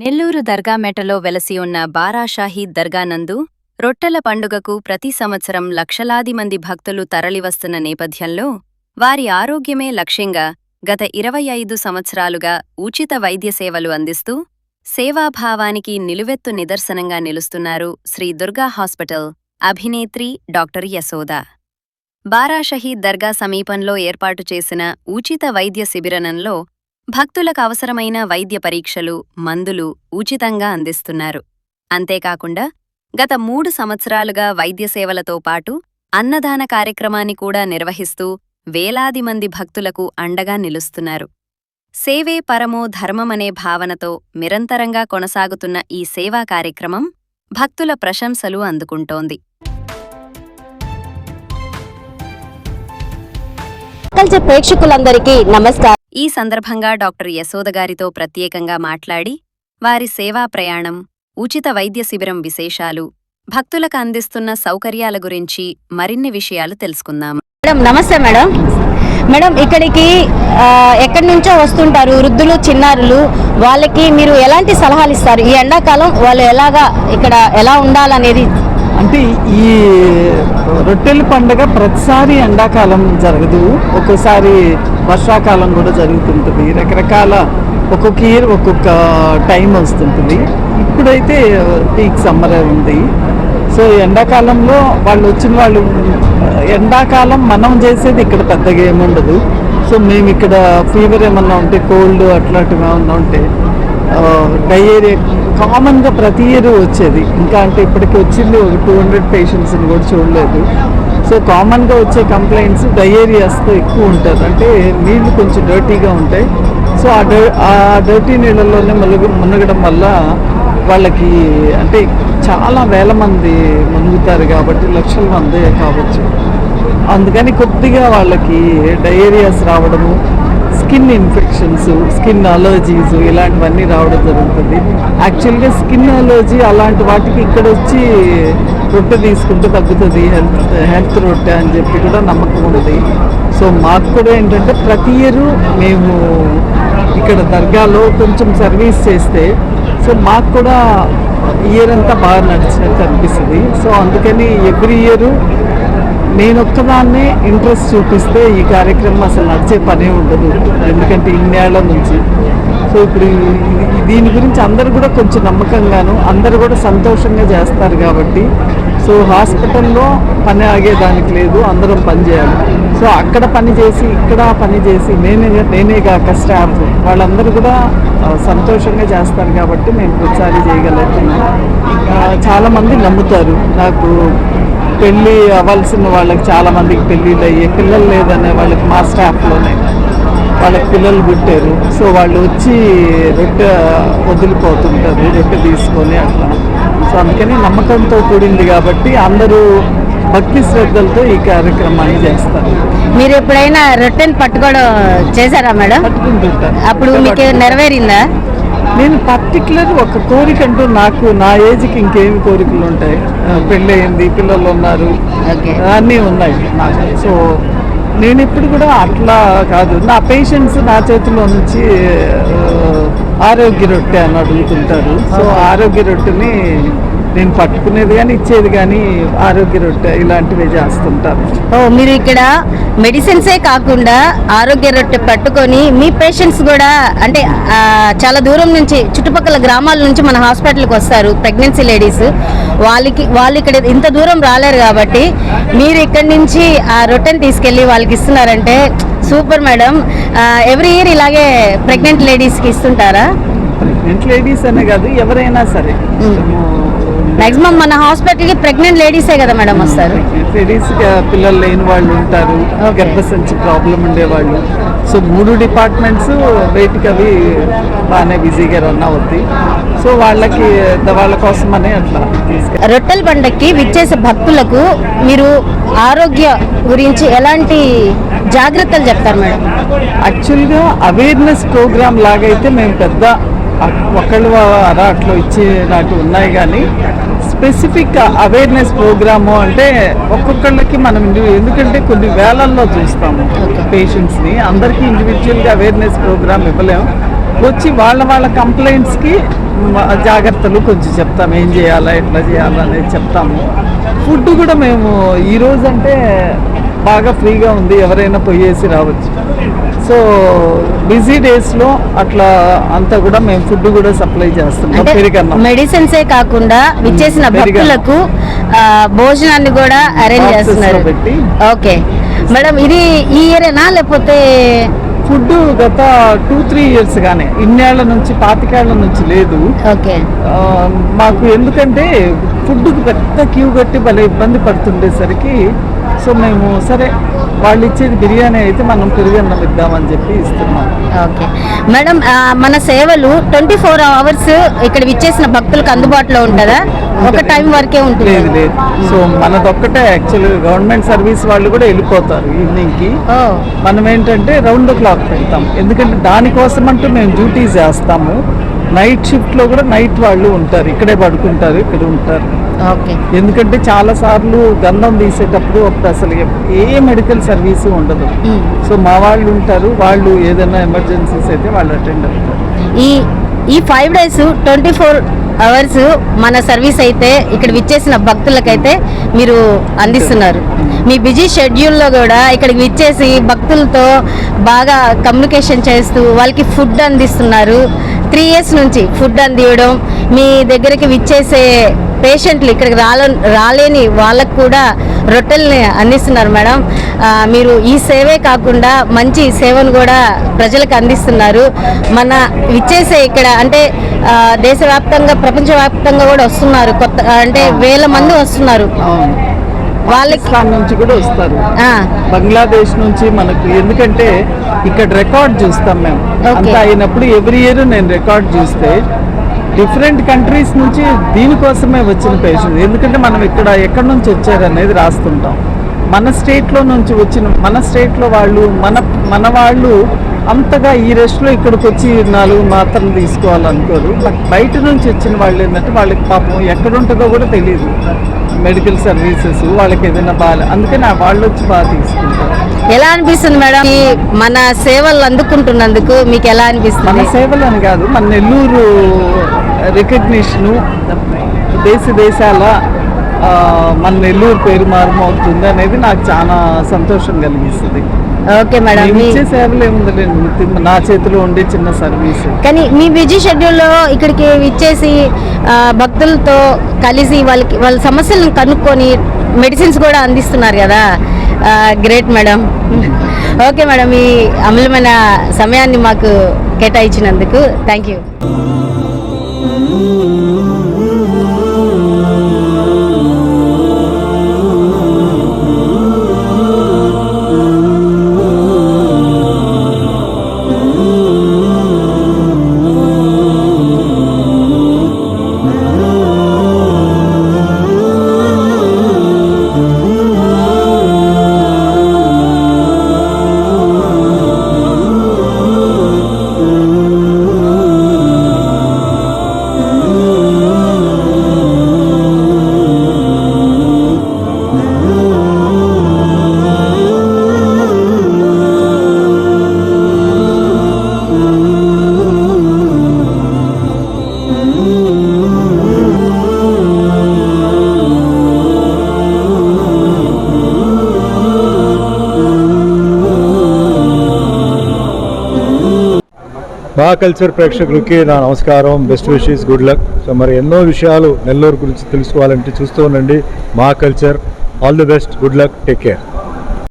నెల్లూరు దర్గామెటలో వెలసి ఉన్న బారాషాహీద్ దర్గా నందు రొట్టెల పండుగకు ప్రతి సంవత్సరం లక్షలాది మంది భక్తులు తరలివస్తున్న నేపథ్యంలో వారి ఆరోగ్యమే లక్ష్యంగా గత 25 సంవత్సరాలుగా ఉచిత వైద్య సేవలు అందిస్తూ సేవాభావానికి నిలువెత్తు నిదర్శనంగా నిలుస్తున్నారు శ్రీ దుర్గా హాస్పిటల్ అభినేత్రి డాక్టర్ యశోద. బారాషహీద్ దర్గా సమీపంలో ఏర్పాటు చేసిన ఉచిత వైద్య శిబిరంలో భక్తులకు అవసరమైన వైద్య పరీక్షలు, మందులు ఉచితంగా అందిస్తున్నారు. అంతేకాకుండా గత 3 సంవత్సరాలుగా వైద్య సేవలతో పాటు అన్నదాన కార్యక్రమాన్ని కూడా నిర్వహిస్తూ వేలాది మంది భక్తులకు అండగా నిలుస్తున్నారు. సేవే పరమో ధర్మమనే భావనతో నిరంతరంగా కొనసాగుతున్న ఈ సేవా కార్యక్రమం భక్తుల ప్రశంసలు అందుకుంటోంది. ప్రేక్షకులందరికీ నమస్కారం. ఈ సందర్భంగా డాక్టర్ యశోద గారితో ప్రత్యేకంగా మాట్లాడి వారి సేవా ప్రయాణం, ఉచిత వైద్య శిబిరం విశేషాలు, భక్తులకు అందిస్తున్న సౌకర్యాల గురించి మరిన్ని విషయాలు తెలుసుకుందాం. మేడం నమస్తే. మేడం ఇక్కడికి ఎక్కడి నుంచో వస్తుంటారు వృద్ధులు, చిన్నారులు. వాళ్ళకి మీరు ఎలాంటి సలహాలు ఇస్తారు? ఈ ఎండాకాలం వాళ్ళు ఎలా ఉండాలనేది. అంటే ఈ రొట్టెల పండుగ ప్రతిసారి ఎండాకాలం జరగదు, ఒక్కోసారి వర్షాకాలం కూడా జరుగుతుంటుంది. రకరకాల ఒక్కొక్క ఇయర్ ఒక్కొక్క టైం వస్తుంటుంది. ఇప్పుడైతే పీక్ సమ్మర్ ఉంది. సో ఎండాకాలంలో వచ్చిన వాళ్ళు ఎండాకాలం మనం చేసేది ఇక్కడ పెద్దగా ఏముండదు. సో మేము ఇక్కడ ఫీవర్ ఏమన్నా ఉంటే, కోల్డ్ అట్లాంటివి ఏమన్నా ఉంటే డయేరియా కామన్గా ప్రతి ఇయర్ వచ్చేది. ఇంకా అంటే ఇప్పటికి వచ్చింది ఒక 200 పేషెంట్స్ని కూడా చూడలేదు. సో కామన్గా వచ్చే కంప్లైంట్స్ డయేరియాస్తో ఎక్కువ ఉంటారు. అంటే నీళ్లు కొంచెం డర్టీగా ఉంటాయి. సో ఆ డర్టీ నీళ్ళల్లోనే మునగడం వల్ల వాళ్ళకి అంటే చాలా వేల మంది మునుగుతారు కాబట్టి, లక్షల మంది కావచ్చు. అందుకని కొద్దిగా వాళ్ళకి డయేరియాస్ రావడము, స్కిన్ ఇన్ఫెక్షన్స్, స్కిన్ అలర్జీస్ ఇలాంటివన్నీ రావడం జరుగుతుంది. యాక్చువల్గా స్కిన్ అలర్జీ అలాంటి వాటికి ఇక్కడ వచ్చి రొట్టె తీసుకుంటే తగ్గుతుంది, హెల్త్ రొట్టె అని చెప్పి కూడా నమ్మకం ఉంది. సో మాకు కూడా ఏంటంటే ప్రతి ఇయర్ మేము ఇక్కడ దర్గాలో కొంచెం సర్వీస్ చేస్తే సో మాకు కూడా ఇయర్ అంతా బాగా నడిచినట్టు అనిపిస్తుంది. సో అందుకని ఎవ్రీ ఇయర్ నేనొక్కదాన్నే ఇంట్రెస్ట్ చూపిస్తే ఈ కార్యక్రమం అసలు నడిచే పనే ఉండదు. ఎందుకంటే ఇన్నేళ్ల నుంచి. సో ఇప్పుడు దీని గురించి అందరూ కూడా కొంచెం నమ్మకంగాను, అందరూ కూడా సంతోషంగా చేస్తారు కాబట్టి సో హాస్పిటల్లో పని ఆగేదానికి లేదు, అందరం పని చేయాలి. సో అక్కడ పని చేసి ఇక్కడ పని చేసి నేనే కాక స్టాఫ్ వాళ్ళందరూ కూడా సంతోషంగా చేస్తారు కాబట్టి మేము ప్రతిసారి చేయగలుగుతున్నాం. చాలామంది నమ్ముతారు. నాకు పెళ్ళి అవ్వాల్సిన వాళ్ళకి చాలామందికి పెళ్ళిళ్ళు అయ్యి, పిల్లలు లేదనే వాళ్ళకి మా స్టాఫ్లోనే వాళ్ళకి పిల్లలు పుట్టారు. సో వాళ్ళు వచ్చి రొట్టె వదిలిపోతుంటారు, రొట్టె తీసుకొని అట్లా. సో అందుకని నమ్మకంతో కూడింది కాబట్టి అందరూ భక్తి శ్రద్ధలతో ఈ కార్యక్రమాన్ని చేస్తారు. మీరు ఎప్పుడైనా రొట్టెని పట్టుకోవడం చేశారా మేడం? పట్టుకుంటుంటారు. అప్పుడు మీకు నెరవేరిందా? నేను పర్టికులర్ ఒక కోరిక అంటూ నాకు నా ఏజ్కి ఇంకేమి కోరికలు ఉంటాయి? పెళ్ళి అయింది, పిల్లలు ఉన్నారు, అన్నీ ఉన్నాయి నాకు. సో నేను ఇప్పుడు కూడా అట్లా కాదు, నా పేషెంట్స్ నా చేతిలో నుంచి ఆరోగ్య రొట్టె అని అడుగుతుంటారు. సో ఆరోగ్య రొట్టెని నేను పట్టుకునేది కానీ ఇచ్చేది కానీ ఆరోగ్య రొట్టె ఇలాంటివి చేస్తుంటారు. మీరు ఇక్కడ మెడిసిన్సే కాకుండా ఆరోగ్య రొట్టె పట్టుకొని మీ పేషెంట్స్ కూడా అంటే చాలా దూరం నుంచి, చుట్టుపక్కల గ్రామాల నుంచి మన హాస్పిటల్కి వస్తారు ప్రెగ్నెన్సీ లేడీస్. వాళ్ళు ఇక్కడ ఇంత దూరం రాలేరు కాబట్టి మీరు ఇక్కడి నుంచి ఆ రొట్టెని తీసుకెళ్ళి వాళ్ళకి ఇస్తున్నారంటే సూపర్ మేడం. ఎవ్రీ ఇయర్ ఇలాగే ప్రెగ్నెంట్ లేడీస్కి ఇస్తుంటారా? ప్రెగ్నెంట్ లేడీస్ అనే కాదు, ఎవరైనా సరే. మాక్సిమం మన హాస్పిటల్కి ప్రెగ్నెంట్ లేడీసే కదా మేడం వస్తారు. లేడీస్, పిల్లలు లేని వాళ్ళు ఉంటారు, గర్భసంచి ప్రాబ్లం ఉండేవాళ్ళు. సో 3 డిపార్ట్మెంట్స్ బయటికి అవి బాగానే బిజీగా రన్ అవుతాయి. సో వాళ్ళ కోసమనే అట్లా తీసుకెళ్ళి. రొట్టెల పండగకి విచ్చేసే భక్తులకు మీరు ఆరోగ్య గురించి ఎలాంటి జాగ్రత్తలు చెప్తారు మేడం? యాక్చువల్గా అవేర్నెస్ ప్రోగ్రామ్ లాగైతే మేము పెద్ద ఒకళ్ళు అట్లా ఇచ్చినట్టు ఉన్నాయి. కానీ స్పెసిఫిక్ అవేర్నెస్ ప్రోగ్రాము అంటే ఒక్కొక్కళ్ళకి మనం ఎందుకంటే కొన్ని వేలల్లో చూస్తాము పేషెంట్స్ని, అందరికీ ఇండివిజువల్గా అవేర్నెస్ ప్రోగ్రామ్ ఇవ్వలేము. వచ్చి వాళ్ళ కంప్లైంట్స్కి జాగ్రత్తలు కొంచెం చెప్తాము, ఏం చేయాలా ఎట్లా చేయాలా అనేది చెప్తాము. ఫుడ్ కూడా మేము ఈరోజు అంటే బాగా ఫ్రీగా ఉంది, ఎవరైనా పోయేసి రావచ్చు. సో బిజీ డేస్లో అట్లా అంతా కూడా మేము ఫుడ్ కూడా సప్లై చేస్తున్నాం. పెరుగన్నం మెడిసిన్సే కాకుండా విచ్చేసిన భక్తులకు భోజనాన్ని కూడా అరేంజ్ చేస్తున్నారు. ఓకే మేడం, ఇది ఈ ఇయరేనా లేకపోతే ఫుడ్ గత 2-3 years గానే, ఇన్నేళ్ల నుంచి 25 నుంచి లేదు. ఓకే మాకు ఎందుకంటే ఫుడ్కి పెద్ద క్యూ కట్టి భలే ఇబ్బంది పడుతుండేసరికి సో మేము సరే వాళ్ళు ఇచ్చేది బిర్యానీ అయితే మనం పెరుగన్నం ఇద్దామని చెప్పి ఇస్తున్నాం. ఓకే మేడం, మన సేవలు 24 hours ఇక్కడ విచ్చేసిన భక్తులకు అందుబాటులో ఉంటుందా? ఒక టైం వరకే ఉంటుంది? లేదు లేదు. సో మనదొక్కటే యాక్చువల్గా గవర్నమెంట్ సర్వీస్ వాళ్ళు కూడా వెళ్ళిపోతారు ఈవినింగ్కి. మనం ఏంటంటే రౌండ్ ద క్లాక్ పెడతాం, ఎందుకంటే దానికోసం అంటూ మేము డ్యూటీస్ చేస్తాము. నైట్ షిఫ్ట్లో కూడా నైట్ వాళ్ళు ఉంటారు, ఇక్కడే పడుకుంటారు, ఇక్కడ ఉంటారు. ఓకే, ఎందుకంటే చాలా సార్లు గంధం తీసేటప్పుడు అసలు ఏ మెడికల్ సర్వీసు ఉండదు. సో మా వాళ్ళు ఉంటారు, వాళ్ళు ఏదైనా ఎమర్జెన్సీస్ అయితే వాళ్ళు అటెండ్ అవుతారు. ఈ 5 days 24 hours మన సర్వీస్ అయితే ఇక్కడ విచ్చేసిన భక్తులకైతే మీరు అందిస్తున్నారు. మీ బిజీ షెడ్యూల్లో కూడా ఇక్కడికి విచ్చేసి భక్తులతో బాగా కమ్యూనికేషన్ చేస్తూ వాళ్ళకి ఫుడ్ అందిస్తున్నారు. 3 years నుంచి ఫుడ్ అందివ్వడం, మీ దగ్గరికి విచ్చేసే పేషెంట్లు ఇక్కడికి రాలేని వాళ్ళకు కూడా రొట్టెల్ని అందిస్తున్నారు. మేడం, మీరు ఈ సేవే కాకుండా మంచి సేవను కూడా ప్రజలకు అందిస్తున్నారు. మన విచ్చేసే ఇక్కడ అంటే దేశవ్యాప్తంగా ప్రపంచవ్యాప్తంగా కూడా వస్తున్నారు, కొత్త అంటే 1000 మంది వస్తున్నారు. వాళ్ళకి నుంచి కూడా వస్తారు, బంగ్లాదేశ్ నుంచి మనకు. ఎందుకంటే ఇక్కడ రికార్డ్ చూస్తాం మేము, అంతా అయినప్పుడు ఎవ్రీ ఇయర్ నేను రికార్డ్ చూస్తే డిఫరెంట్ కంట్రీస్ నుంచి దీనికోసమే వచ్చిన పేషెంట్. ఎందుకంటే మనం ఇక్కడ ఎక్కడి నుంచి వచ్చారు అనేది రాస్తుంటాం. మన స్టేట్లో నుంచి మన స్టేట్లో వాళ్ళు మన వాళ్ళు అంతగా ఈ రెస్ట్లో ఇక్కడికి వచ్చి 4 మాత్రలు తీసుకోవాలనుకోరు. బయట నుంచి వచ్చిన వాళ్ళు ఏంటంటే వాళ్ళకి పాపం ఎక్కడ ఉంటుందో కూడా తెలియదు మెడికల్ సర్వీసెస్, వాళ్ళకి ఏదైనా బాగా, అందుకని వాళ్ళు వచ్చి బాగా తీసుకుంటారు. ఎలా అనిపిస్తుంది మేడం మన సేవలు అందుకుంటున్నందుకు? మీకు ఎలా అనిపిస్తుంది? మన సేవలు అని కాదు, మన నెల్లూరు రికగ్నిషను దేశాల మన నెల్లూరు పేరు మారుమవుతుంది అనేది నాకు చాలా సంతోషం కలిగిస్తుంది. ఓకే మేడం, ఇచ్చే సేవలు ఏముందండి, నా చేతిలో ఉండే చిన్న సర్వీస్. కానీ మీ బిజీ షెడ్యూల్లో ఇక్కడికి ఇచ్చేసి భక్తులతో కలిసి వాళ్ళ సమస్యలను కనుక్కొని మెడిసిన్స్ కూడా అందిస్తున్నారు కదా, గ్రేట్ మేడం. ఓకే మేడం, ఈ అమూల్యమైన సమయాన్ని మాకు కేటాయించినందుకు థ్యాంక్ యూ. మా కల్చర్ ప్రేక్షకులకి నా నమస్కారం, best wishes, good luck. So మరి ఎన్నో విషయాలు నెల్లూరు గురించి తెలుసుకోవాలంటే చూస్తూ ఉండండి మా culture. All the best, good luck, take care.